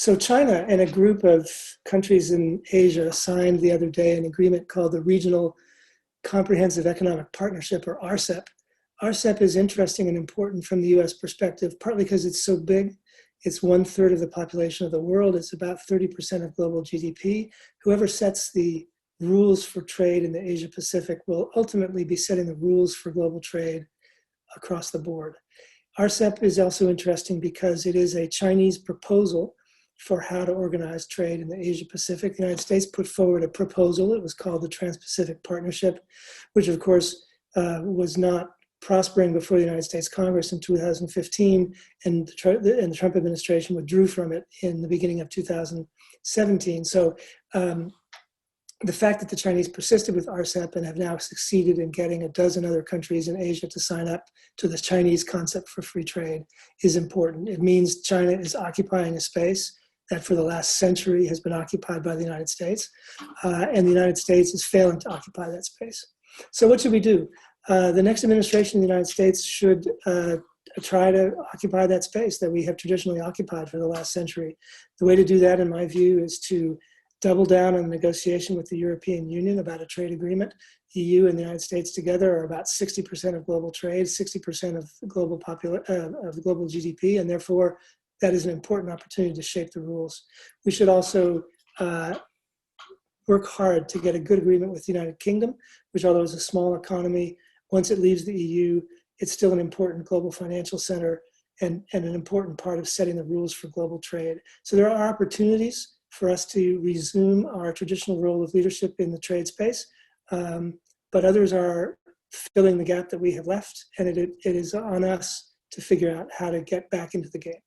So China and a group of countries in Asia signed the other day an agreement called the Regional Comprehensive Economic Partnership, or RCEP. RCEP is interesting and important from the US perspective, partly because it's so big. It's 1/3 of the population of the world. It's about 30% of global GDP. Whoever sets the rules for trade in the Asia Pacific will ultimately be setting the rules for global trade across the board. RCEP is also interesting because it is a Chinese proposal for how to organize trade in the Asia Pacific. The United States put forward a proposal. It was called the Trans-Pacific Partnership, which of course was not prospering before the United States Congress in 2015, and the Trump administration withdrew from it in the beginning of 2017. So the fact that the Chinese persisted with RCEP and have now succeeded in getting a dozen other countries in Asia to sign up to the Chinese concept for free trade is important. It means China is occupying a space that for the last century has been occupied by the United States, and the United States is failing to occupy that space. So what should we do? The next administration in the United States should try to occupy that space that we have traditionally occupied for the last century. The way to do that, in my view, is to double down on negotiation with the European Union about a trade agreement. EU and the United States together are about 60% of global trade, 60% of global GDP, and therefore that is an important opportunity to shape the rules. We should also work hard to get a good agreement with the United Kingdom, which, although is a small economy, once it leaves the EU, it's still an important global financial center and an important part of setting the rules for global trade. So there are opportunities for us to resume our traditional role of leadership in the trade space, but others are filling the gap that we have left, and it is on us to figure out how to get back into the game.